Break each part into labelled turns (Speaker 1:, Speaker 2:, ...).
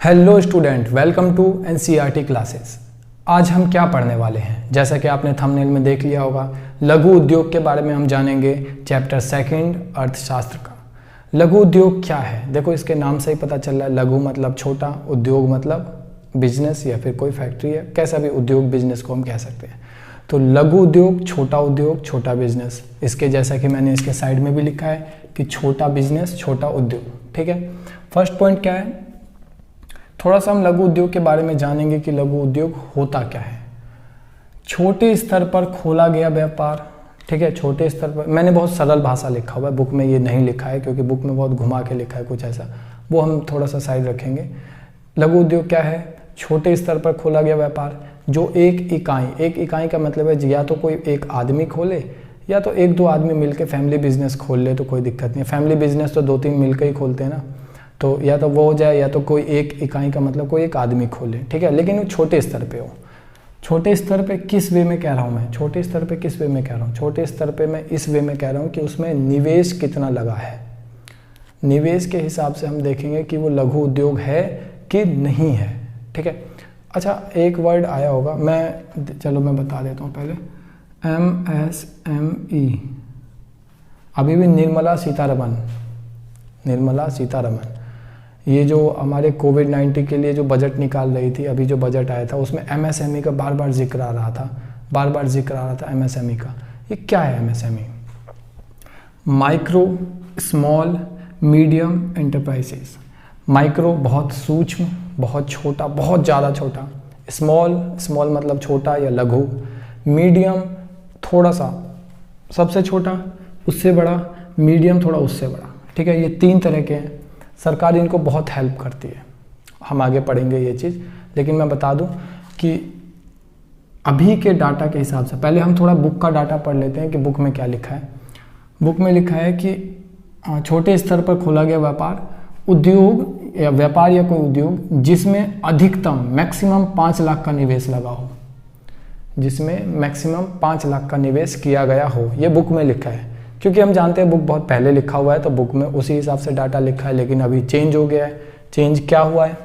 Speaker 1: Hello student, welcome to NCERT classes. आज हम क्या पढ़ने वाले हैं, जैसा कि आपने थंबनेल में देख लिया होगा, लघु उद्योग के बारे में हम जानेंगे। चैप्टर सेकंड, अर्थशास्त्र का। लघु उद्योग क्या है? देखो, इसके नाम से ही पता चल रहा है। लघु मतलब छोटा, उद्योग मतलब बिजनेस या फिर कोई फैक्ट्री है, कैसा भी उद्योग बिजनेस को हम कह सकते हैं। तो लघु उद्योग, छोटा बिजनेस। इसके जैसा कि मैंने इसके साइड में भी लिखा है कि छोटा बिजनेस, छोटा उद्योग। ठीक है, फर्स्ट पॉइंट क्या है, थोड़ा सा हम लघु उद्योग के बारे में जानेंगे कि लघु उद्योग होता क्या है। छोटे स्तर पर खोला गया व्यापार। ठीक है, छोटे स्तर पर। मैंने बहुत सरल भाषा लिखा हुआ है, बुक में ये नहीं लिखा है क्योंकि बुक में बहुत घुमा के लिखा है कुछ ऐसा, वो हम थोड़ा सा साइड रखेंगे। लघु उद्योग क्या है? छोटे स्तर पर खोला गया व्यापार, जो एक इकाई का मतलब है या तो कोई एक आदमी खोले या तो एक दो आदमी मिलकर फैमिली बिजनेस खोल ले तो कोई दिक्कत नहीं है। फैमिली बिजनेस तो दो तीन मिलकर ही खोलते हैं ना, तो या तो वो हो जाए या तो कोई एक इकाई का मतलब कोई एक आदमी खोले। ठीक है, लेकिन वो छोटे स्तर पे हो। छोटे स्तर पे किस वे में कह रहा हूँ मैं? छोटे स्तर पे किस वे में कह रहा हूँ? छोटे स्तर पे मैं इस वे में कह रहा हूँ कि उसमें निवेश कितना लगा है। निवेश के हिसाब से हम देखेंगे कि वो लघु उद्योग है कि नहीं है। ठीक है, अच्छा एक वर्ड आया होगा, मैं बता देता हूँ पहले। MSME, अभी भी निर्मला सीतारमन ये जो हमारे कोविड-19 के लिए जो बजट निकाल रही थी, अभी जो बजट आया था उसमें MSME का बार बार जिक्र आ रहा था MSME का। ये क्या है MSME? Micro, small, medium enterprises. Micro बहुत सूक्ष्म, बहुत छोटा, बहुत ज़्यादा छोटा। स्मॉल मतलब छोटा या लघु। मीडियम थोड़ा सा, सबसे छोटा, उससे बड़ा। मीडियम थोड़ा उससे बड़ा। ठीक है, ये तीन तरह के हैं। सरकार इनको बहुत हेल्प करती है, हम आगे पढ़ेंगे ये चीज़। लेकिन मैं बता दूं कि अभी के डाटा के हिसाब से, पहले हम थोड़ा बुक का डाटा पढ़ लेते हैं कि बुक में क्या लिखा है। बुक में लिखा है कि छोटे स्तर पर खोला गया व्यापार, उद्योग या व्यापार या कोई उद्योग जिसमें अधिकतम मैक्सिमम 5 लाख का निवेश लगा हो, जिसमें मैक्सिमम 5 लाख का निवेश किया गया हो, ये बुक में लिखा है। क्योंकि हम जानते हैं बुक बहुत पहले लिखा हुआ है तो बुक में उसी हिसाब से डाटा लिखा है, लेकिन अभी चेंज हो गया है। चेंज क्या हुआ है?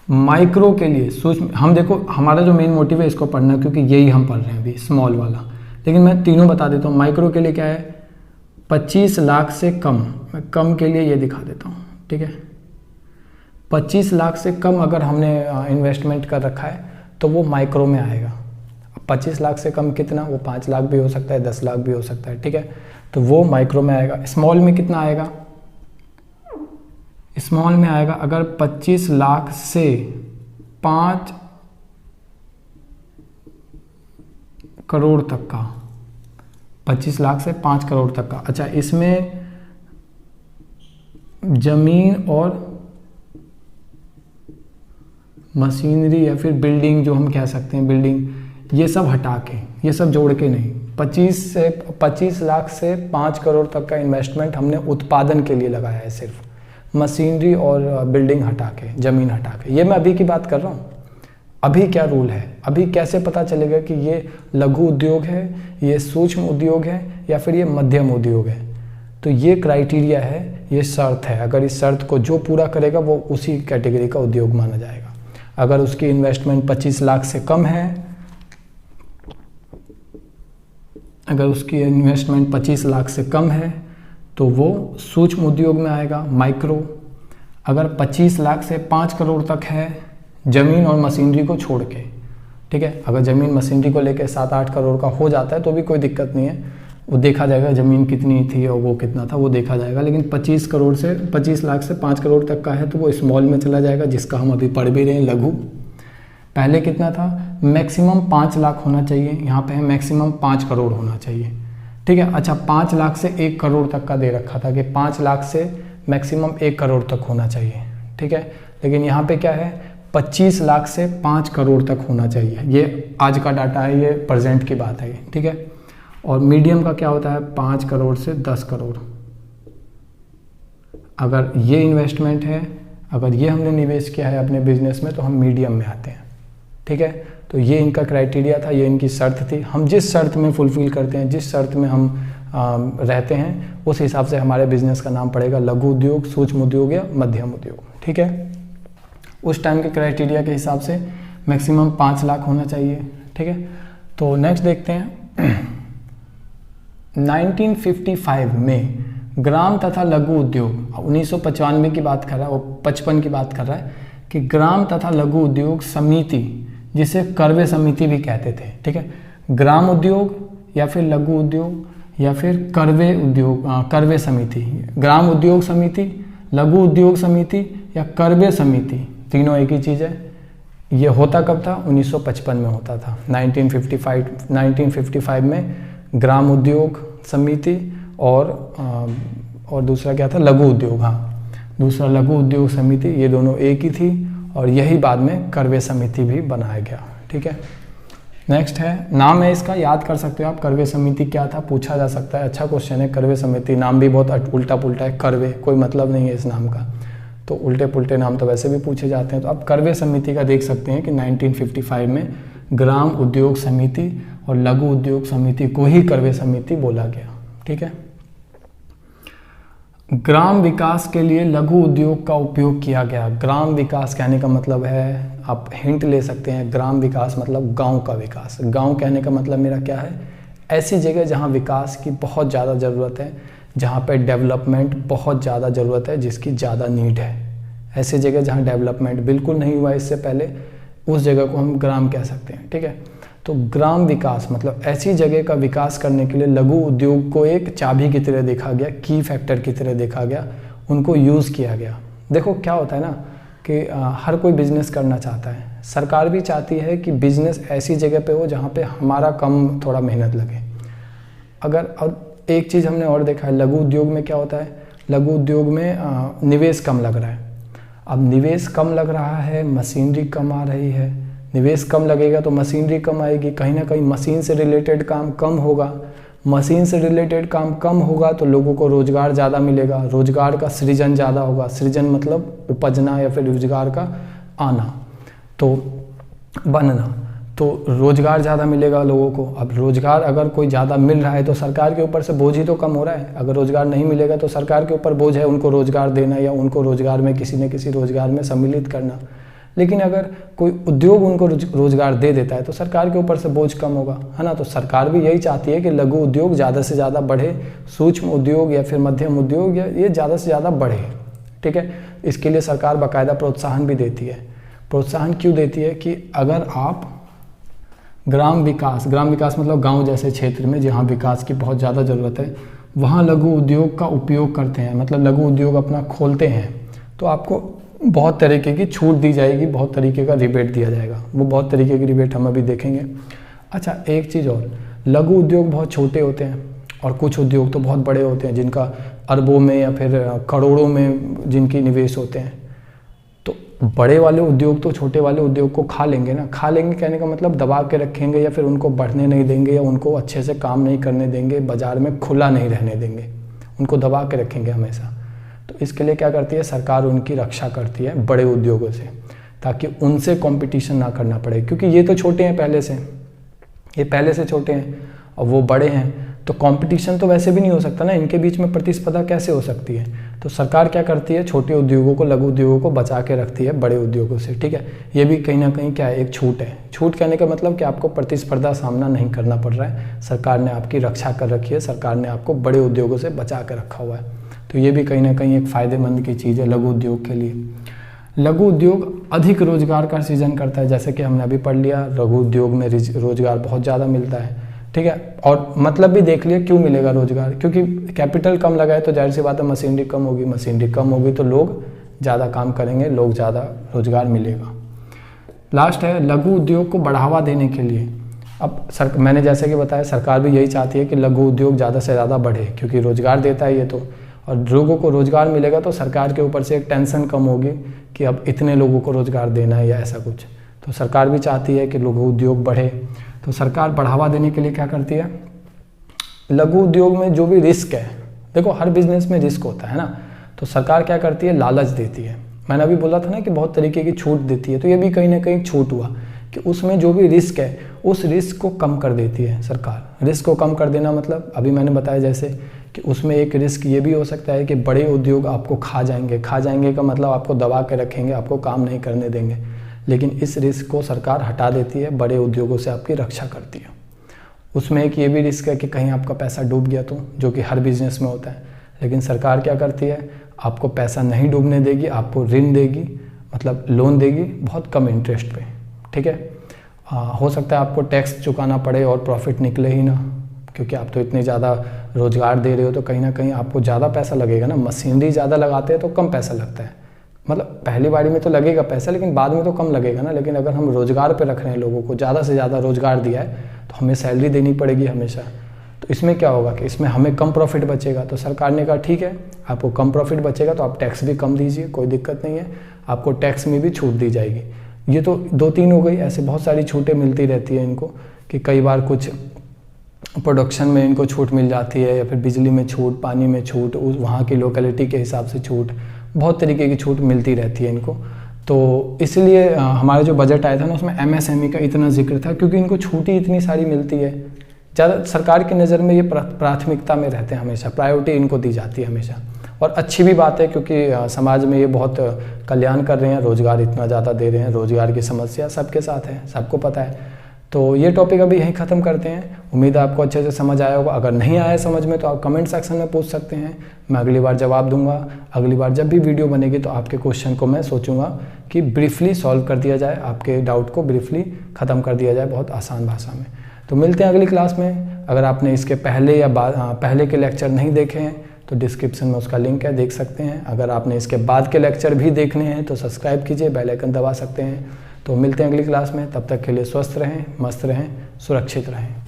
Speaker 1: माइक्रो के लिए सूक्ष्म, हम देखो हमारा जो मेन मोटिव है इसको पढ़ना, क्योंकि यही हम पढ़ रहे हैं अभी, स्मॉल वाला। लेकिन मैं तीनों बता देता हूँ। माइक्रो के लिए क्या है? 25 लाख से कम। मैं कम के लिए ये दिखा देता हूँ। ठीक है, 25 लाख से कम अगर हमने इन्वेस्टमेंट कर रखा है तो वो माइक्रो में आएगा। 25 लाख से कम कितना? वो 5 लाख भी हो सकता है, 10 लाख भी हो सकता है। ठीक है, तो वो माइक्रो में आएगा। स्मॉल में कितना आएगा? स्मॉल में आएगा अगर 25 लाख से 5 करोड़ तक का। 25 लाख से 5 करोड़ तक का। अच्छा, इसमें जमीन और मशीनरी या फिर बिल्डिंग, जो हम कह सकते हैं बिल्डिंग, ये सब हटा के, ये सब जोड़ के नहीं। 25 लाख से 5 करोड़ तक का इन्वेस्टमेंट हमने उत्पादन के लिए लगाया है, सिर्फ मशीनरी और बिल्डिंग हटा के, ज़मीन हटा के। ये मैं अभी की बात कर रहा हूँ। अभी क्या रूल है? अभी कैसे पता चलेगा कि ये लघु उद्योग है, ये सूक्ष्म उद्योग है या फिर ये मध्यम उद्योग है? तो ये क्राइटेरिया है, ये शर्त है। अगर इस शर्त को जो पूरा करेगा वो उसी कैटेगरी का उद्योग माना जाएगा। अगर उसकी इन्वेस्टमेंट 25 लाख से कम है, अगर उसकी इन्वेस्टमेंट 25 लाख से कम है तो वो सूक्ष्म उद्योग में आएगा, माइक्रो। अगर 25 लाख से 5 करोड़ तक है, ज़मीन और मशीनरी को छोड़ के। ठीक है, अगर ज़मीन मशीनरी को लेकर 7-8 करोड़ का हो जाता है तो भी कोई दिक्कत नहीं है, वो देखा जाएगा ज़मीन कितनी थी और वो कितना था, वो देखा जाएगा। लेकिन 25 लाख से 5 करोड़ तक का है तो वो स्मॉल में चला जाएगा, जिसका हम अभी पढ़ भी रहे हैं, लघु। पहले कितना था? मैक्सिमम 5 लाख होना चाहिए, यहाँ पे है मैक्सिमम 5 करोड़ होना चाहिए। ठीक है, अच्छा 5 लाख से 1 करोड़ तक का दे रखा था कि 5 लाख से मैक्सिमम 1 करोड़ तक होना चाहिए। ठीक है, लेकिन यहाँ पे क्या है? 25 लाख से 5 करोड़ तक होना चाहिए। ये आज का डाटा है, ये प्रेजेंट की बात है। ठीक है, और मीडियम का क्या होता है? 5 करोड़ से 10 करोड़। अगर ये इन्वेस्टमेंट है, अगर ये हमने निवेश किया है अपने बिजनेस में, तो हम मीडियम में आते हैं। ठीक है, तो ये इनका क्राइटेरिया था, ये इनकी शर्त थी। हम जिस शर्त में फुलफिल करते हैं, जिस शर्त में हम रहते हैं, उस हिसाब से हमारे बिजनेस का नाम पड़ेगा लघु उद्योग, सूक्ष्म उद्योग या मध्यम उद्योग। ठीक है, उस टाइम के क्राइटेरिया के हिसाब से मैक्सिमम 5 लाख होना चाहिए, ठीक है। तो नेक्स्ट देखते हैं 1955 में ग्राम तथा लघु उद्योग, 1995 की बात कर रहा है, वो 55 की बात कर रहा है कि ग्राम तथा लघु उद्योग समिति, जिसे करवे समिति भी कहते थे, ठीक है। ग्राम उद्योग या फिर लघु उद्योग या फिर करवे उद्योग, करवे समिति, ग्राम उद्योग समिति, लघु उद्योग समिति या करवे समिति, तीनों एक ही चीज़ है। ये होता कब था? 1955 में होता था। 1955 में ग्राम उद्योग समिति और दूसरा क्या था? लघु उद्योग, हाँ, दूसरा लघु उद्योग समिति, ये दोनों एक ही थी और यही बाद में करवे समिति भी बनाया गया, ठीक है। नेक्स्ट है, नाम है इसका, याद कर सकते हो आप, करवे समिति क्या था, पूछा जा सकता है, अच्छा क्वेश्चन है। करवे समिति, नाम भी बहुत उल्टा पुल्टा है, करवे, कोई मतलब नहीं है इस नाम का, तो उल्टे पुल्टे नाम तो वैसे भी पूछे जाते हैं। तो आप करवे समिति का देख सकते हैं कि 1955 में ग्राम उद्योग समिति और लघु उद्योग समिति को ही करवे समिति बोला गया, ठीक है। ग्राम विकास के लिए लघु उद्योग का उपयोग किया गया। ग्राम विकास कहने का मतलब है, आप हिंट ले सकते हैं, ग्राम विकास मतलब गांव का विकास। गांव कहने का मतलब मेरा क्या है? ऐसी जगह जहां विकास की बहुत ज़्यादा ज़रूरत है, जहां पे डेवलपमेंट बहुत ज़्यादा ज़रूरत है, जिसकी ज़्यादा नीड है। ऐसी जगह जहां डेवलपमेंट बिल्कुल नहीं हुआ इससे पहले, उस जगह को हम ग्राम कह सकते हैं, ठीक है। तो ग्राम विकास मतलब ऐसी जगह का विकास करने के लिए लघु उद्योग को एक चाबी की तरह देखा गया, की फैक्टर की तरह देखा गया, उनको यूज़ किया गया। देखो क्या होता है ना कि हर कोई बिजनेस करना चाहता है, सरकार भी चाहती है कि बिजनेस ऐसी जगह पे हो जहाँ पे हमारा कम थोड़ा मेहनत लगे। अगर और एक चीज़ हमने और देखा है, लघु उद्योग में क्या होता है, लघु उद्योग में निवेश कम लग रहा है। अब निवेश कम लग रहा है, मशीनरी कम आ रही है, निवेश कम लगेगा तो मशीनरी कम आएगी, कहीं ना कहीं मशीन से रिलेटेड काम कम होगा, मशीन से रिलेटेड काम कम होगा तो लोगों को रोज़गार ज़्यादा मिलेगा, रोज़गार का सृजन ज़्यादा होगा, सृजन मतलब उपजना या फिर रोज़गार का आना, तो बनना, तो रोज़गार ज़्यादा मिलेगा लोगों को। अब रोज़गार अगर कोई ज़्यादा मिल रहा है तो सरकार के ऊपर से बोझ ही तो कम हो रहा है। अगर रोज़गार नहीं मिलेगा तो सरकार के ऊपर बोझ है उनको रोज़गार देना या उनको रोज़गार में किसी न किसी रोज़गार में सम्मिलित करना। लेकिन अगर कोई उद्योग उनको रोज़गार दे देता है तो सरकार के ऊपर से बोझ कम होगा, है ना। तो सरकार भी यही चाहती है कि लघु उद्योग ज़्यादा से ज़्यादा बढ़े, सूक्ष्म उद्योग या फिर मध्यम उद्योग या ये ज़्यादा से ज़्यादा बढ़े, ठीक है। इसके लिए सरकार बाकायदा प्रोत्साहन भी देती है। प्रोत्साहन क्यों देती है कि अगर आप ग्राम विकास मतलब गांव जैसे क्षेत्र में जहां विकास की बहुत ज़्यादा ज़रूरत है, वहां लघु उद्योग का उपयोग करते हैं, मतलब लघु उद्योग अपना खोलते हैं, तो आपको बहुत तरीके की छूट दी जाएगी, बहुत तरीके का रिबेट दिया जाएगा। वो बहुत तरीके की रिबेट हम अभी देखेंगे। अच्छा, एक चीज़ और, लघु उद्योग बहुत छोटे होते हैं और कुछ उद्योग तो बहुत बड़े होते हैं जिनका अरबों में या फिर करोड़ों में जिनकी निवेश होते हैं। तो बड़े वाले उद्योग तो छोटे वाले उद्योग को खा लेंगे ना। खा लेंगे कहने का मतलब दबा के रखेंगे या फिर उनको बढ़ने नहीं देंगे या उनको अच्छे से काम नहीं करने देंगे, बाज़ार में खुला नहीं रहने देंगे, उनको दबा के रखेंगे हमेशा। तो इसके लिए क्या करती है सरकार, उनकी रक्षा करती है बड़े उद्योगों से, ताकि उनसे कंपटीशन ना करना पड़े, क्योंकि ये तो छोटे हैं पहले से, ये पहले से छोटे हैं और वो बड़े हैं, तो कंपटीशन तो वैसे भी नहीं हो सकता ना, इनके बीच में प्रतिस्पर्धा कैसे हो सकती है। तो सरकार क्या करती है, छोटे उद्योगों को, लघु उद्योगों को बचा के रखती है बड़े उद्योगों से, ठीक है। ये भी कहीं ना कहीं क्या है, एक छूट है। छूट कहने का मतलब कि आपको प्रतिस्पर्धा सामना नहीं करना पड़ रहा है, सरकार ने आपकी रक्षा कर रखी है, सरकार ने आपको बड़े उद्योगों से बचा के रखा हुआ है। तो ये भी कहीं ना कहीं एक फ़ायदेमंद की चीज़ है लघु उद्योग के लिए। लघु उद्योग अधिक रोजगार का सृजन करता है, जैसे कि हमने अभी पढ़ लिया, लघु उद्योग में रोजगार बहुत ज़्यादा मिलता है, ठीक है। और मतलब भी देख लिया क्यों मिलेगा रोजगार, क्योंकि कैपिटल कम लगा है तो जाहिर सी बात है मशीनरी कम होगी, मशीनरी कम होगी तो लोग ज़्यादा काम करेंगे, लोग ज़्यादा रोजगार मिलेगा। लास्ट है लघु उद्योग को बढ़ावा देने के लिए। अब मैंने जैसे कि बताया, सरकार भी यही चाहती है कि लघु उद्योग ज़्यादा से ज़्यादा बढ़े, क्योंकि रोजगार देता है ये तो, और लोगों को रोजगार मिलेगा तो सरकार के ऊपर से एक टेंशन कम होगी कि अब इतने लोगों को रोजगार देना है या ऐसा कुछ। तो सरकार भी चाहती है कि लघु उद्योग बढ़े। तो सरकार बढ़ावा देने के लिए क्या करती है, लघु उद्योग में जो भी रिस्क है, देखो हर बिजनेस में रिस्क होता है ना, तो सरकार क्या करती है, लालच देती है। मैंने अभी बोला था ना कि बहुत तरीके की छूट देती है, तो ये भी कहीं ना कहीं छूट हुआ कि उसमें जो भी रिस्क है उस रिस्क को कम कर देती है सरकार। रिस्क को कम कर देना मतलब अभी मैंने बताया जैसे कि उसमें एक रिस्क ये भी हो सकता है कि बड़े उद्योग आपको खा जाएंगे। खा जाएंगे का मतलब आपको दबा के रखेंगे, आपको काम नहीं करने देंगे। लेकिन इस रिस्क को सरकार हटा देती है, बड़े उद्योगों से आपकी रक्षा करती है। उसमें एक ये भी रिस्क है कि कहीं आपका पैसा डूब गया तो, जो कि हर बिजनेस में होता है। लेकिन सरकार क्या करती है, आपको पैसा नहीं डूबने देगी, आपको ऋण देगी, मतलब लोन देगी बहुत कम इंटरेस्ट पे। ठीक है, हो सकता है आपको टैक्स चुकाना पड़े और प्रॉफिट निकले ही ना, क्योंकि आप तो इतने ज़्यादा रोज़गार दे रहे हो तो कहीं ना कहीं आपको ज़्यादा पैसा लगेगा ना। मशीनरी ज़्यादा लगाते हैं तो कम पैसा लगता है, मतलब पहली बारी में तो लगेगा पैसा लेकिन बाद में तो कम लगेगा ना। लेकिन अगर हम रोज़गार पे रख रहे हैं, लोगों को ज़्यादा से ज़्यादा रोज़गार दिया है तो हमें सैलरी देनी पड़ेगी हमेशा। तो इसमें क्या होगा कि इसमें हमें कम प्रॉफिट बचेगा। तो सरकार ने कहा ठीक है, आपको कम प्रॉफिट बचेगा तो आप टैक्स भी कम दीजिए, कोई दिक्कत नहीं है, आपको टैक्स में भी छूट दी जाएगी। ये तो 2-3 हो गई, ऐसे बहुत सारी छूटें मिलती रहती है इनको, कि कई बार कुछ प्रोडक्शन में इनको छूट मिल जाती है, या फिर बिजली में छूट, पानी में छूट, वहाँ की लोकेलिटी के हिसाब से छूट, बहुत तरीके की छूट मिलती रहती है इनको। तो इसलिए हमारा जो बजट आया था ना उसमें MSME का इतना जिक्र था, क्योंकि इनको छूट ही इतनी सारी मिलती है। ज़्यादा सरकार की नज़र में ये प्राथमिकता में रहते हैं, हमेशा प्रायोरिटी इनको दी जाती है हमेशा। और अच्छी भी बात है, क्योंकि समाज में ये बहुत कल्याण कर रहे हैं, रोज़गार इतना ज़्यादा दे रहे हैं। रोज़गार की समस्या सबके साथ है, सबको पता है। तो ये टॉपिक अभी यहीं ख़त्म करते हैं। उम्मीद है आपको अच्छे से समझ आया होगा। अगर नहीं आया समझ में तो आप कमेंट सेक्शन में पूछ सकते हैं, मैं अगली बार जवाब दूंगा। अगली बार जब भी वीडियो बनेगी तो आपके क्वेश्चन को मैं सोचूंगा कि ब्रीफली सॉल्व कर दिया जाए, आपके डाउट को ब्रीफली ख़त्म कर दिया जाए बहुत आसान भाषा में। तो मिलते हैं अगली क्लास में। अगर आपने इसके पहले या पहले के लेक्चर नहीं देखे हैं तो डिस्क्रिप्शन में उसका लिंक है, देख सकते हैं। अगर आपने इसके बाद के लेक्चर भी देखने हैं तो सब्सक्राइब कीजिए, बेल आइकन दबा सकते हैं। तो मिलते हैं अगली क्लास में, तब तक के लिए स्वस्थ रहें, मस्त रहें, सुरक्षित रहें।